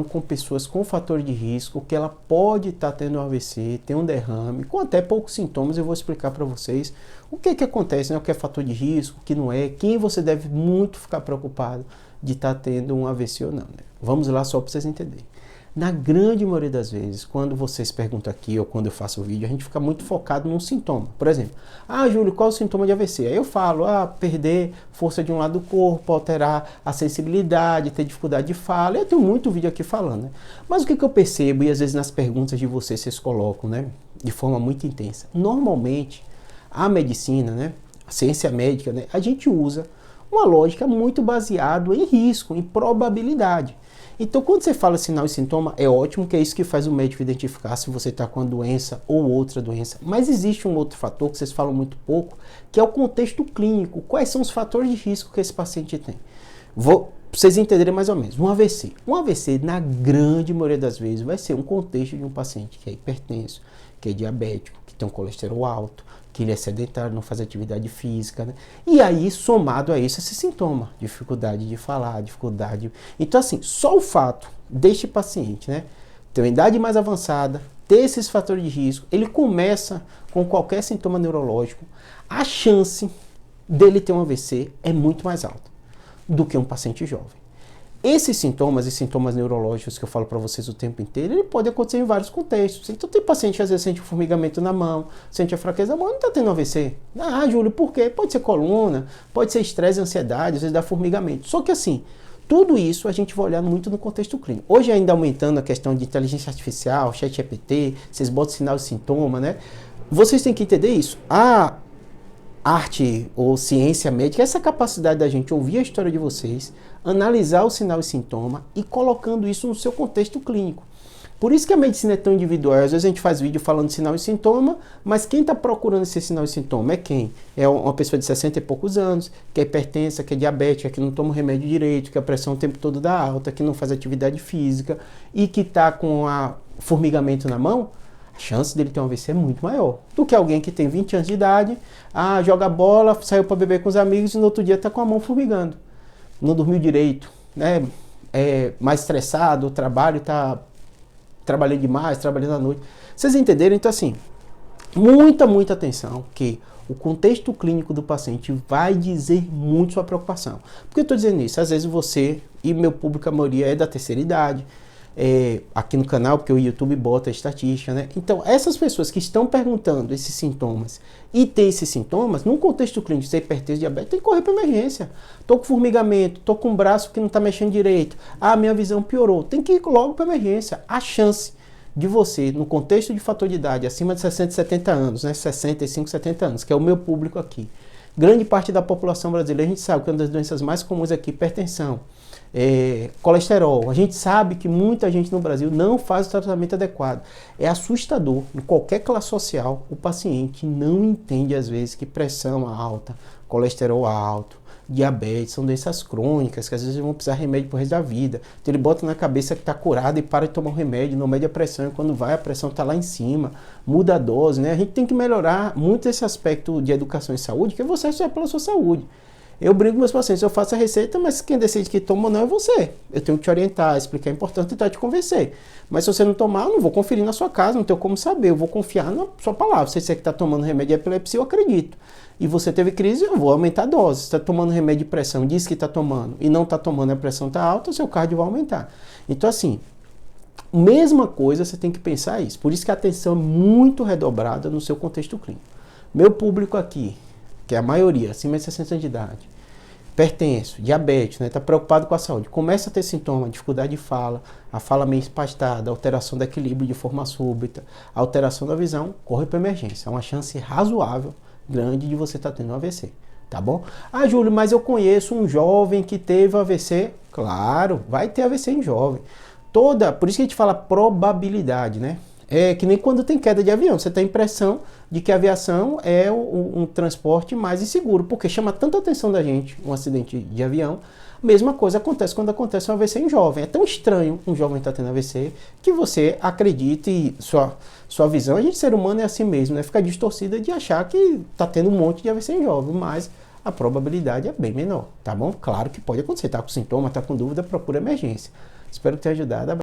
com pessoas com fator de risco, que ela pode estar tendo um AVC, ter um derrame, com até poucos sintomas. Eu vou explicar para vocês o que acontece, né? O que é fator de risco, o que não é, quem você deve muito ficar preocupado de estar tendo um AVC ou não, né? Vamos lá só para vocês entenderem. Na grande maioria das vezes, quando vocês perguntam aqui ou quando eu faço o vídeo, a gente fica muito focado num sintoma. Por exemplo, Júlio, qual é o sintoma de AVC? Aí eu falo, perder força de um lado do corpo, alterar a sensibilidade, ter dificuldade de fala. Eu tenho muito vídeo aqui falando, né? Mas o que eu percebo, e às vezes nas perguntas de vocês colocam, né, de forma muito intensa. Normalmente, a medicina, né, a ciência médica, né, a gente usa uma lógica muito baseada em risco, em probabilidade. Então, quando você fala sinal e sintoma, é ótimo, que é isso que faz o médico identificar se você está com a doença ou outra doença. Mas existe um outro fator que vocês falam muito pouco, que é o contexto clínico. Quais são os fatores de risco que esse paciente tem? Para vocês entenderem mais ou menos. Um AVC. Um AVC, na grande maioria das vezes, vai ser um contexto de um paciente que é hipertenso, que é diabético, que tem um colesterol alto, que ele é sedentário, não faz atividade física, né? E aí, somado a isso, esse sintoma, dificuldade de falar, dificuldade... Então, assim, só o fato deste paciente, né, ter uma idade mais avançada, ter esses fatores de risco, ele começa com qualquer sintoma neurológico, a chance dele ter um AVC é muito mais alta do que um paciente jovem. Esses sintomas e sintomas neurológicos que eu falo para vocês o tempo inteiro, ele pode acontecer em vários contextos. Então tem paciente que às vezes sente um formigamento na mão, sente a fraqueza da mão, não está tendo AVC. Júlio, por quê? Pode ser coluna, pode ser estresse, ansiedade, às vezes dá formigamento. Só que assim, tudo isso a gente vai olhar muito no contexto clínico. Hoje ainda aumentando a questão de inteligência artificial, ChatGPT, vocês botam sinal e sintoma, né? Vocês têm que entender isso. A arte ou ciência médica, essa capacidade da gente ouvir a história de vocês, analisar o sinal e sintoma e colocando isso no seu contexto clínico. Por isso que a medicina é tão individual. Às vezes a gente faz vídeo falando de sinal e sintoma, mas quem está procurando esse sinal e sintoma é quem? É uma pessoa de 60 e poucos anos, que é hipertensa, que é diabética, que não toma o remédio direito, que a pressão o tempo todo dá alta, que não faz atividade física e que está com formigamento na mão. A chance dele ter um AVC é muito maior do que alguém que tem 20 anos de idade, joga bola, saiu para beber com os amigos e no outro dia está com a mão formigando. Não dormiu direito, né? É mais estressado, o trabalho está trabalhando demais, trabalhando à noite. Vocês entenderam? Então, assim, muita atenção, que o contexto clínico do paciente vai dizer muito sua preocupação. Por que eu estou dizendo isso? Às vezes você, e meu público, a maioria é da terceira idade, aqui no canal, porque o YouTube bota a estatística, né? Então, essas pessoas que estão perguntando esses sintomas e tem esses sintomas, num contexto clínico, se é hipertenso, diabetes, tem que correr para emergência. Tô com formigamento, tô com um braço que não está mexendo direito, minha visão piorou, tem que ir logo para emergência. A chance de você, no contexto de fator de idade, acima de 60 e 70 anos, né? 65, 70 anos, que é o meu público aqui. Grande parte da população brasileira, a gente sabe que uma das doenças mais comuns aqui é hipertensão. Colesterol. A gente sabe que muita gente no Brasil não faz o tratamento adequado. É assustador. Em qualquer classe social, o paciente não entende às vezes que pressão alta, colesterol alto, diabetes são doenças crônicas que às vezes vão precisar de remédio pro resto da vida. Então ele bota na cabeça que está curado e para de tomar o remédio, não mede a pressão, e quando vai a pressão está lá em cima, muda a dose, né? A gente tem que melhorar muito esse aspecto de educação em saúde, que você é pela sua saúde. Eu brinco com meus pacientes, eu faço a receita, mas quem decide que toma ou não é você. Eu tenho que te orientar, explicar a importância e tentar te convencer. Mas se você não tomar, eu não vou conferir na sua casa, não tenho como saber, eu vou confiar na sua palavra. Se você que está tomando remédio de epilepsia, eu acredito. E você teve crise, eu vou aumentar a dose. Se está tomando remédio de pressão, diz que está tomando e não está tomando, a pressão está alta, o seu cardio vai aumentar. Então assim, mesma coisa, você tem que pensar isso. Por isso que a atenção é muito redobrada no seu contexto clínico. Meu público aqui, que é a maioria, acima de 60 anos de idade, hipertenso, diabetes, né, tá preocupado com a saúde, começa a ter sintoma, dificuldade de fala, a fala meio empastada, alteração do equilíbrio de forma súbita, alteração da visão, corre para emergência. É uma chance razoável, grande, de você estar tendo um AVC, tá bom? Júlio, mas eu conheço um jovem que teve AVC. Claro, vai ter AVC em jovem. Por isso que a gente fala probabilidade, né? É que nem quando tem queda de avião, você tem a impressão de que a aviação é um transporte mais inseguro, porque chama tanta atenção da gente um acidente de avião. Mesma coisa acontece quando acontece um AVC em jovem. É tão estranho um jovem estar tendo AVC que você acredita e sua visão, a gente ser humano é assim mesmo, né? Fica distorcida de achar que está tendo um monte de AVC em jovem, mas a probabilidade é bem menor, tá bom? Claro que pode acontecer, tá com sintoma, tá com dúvida, procura emergência. Espero que tenha ajudado.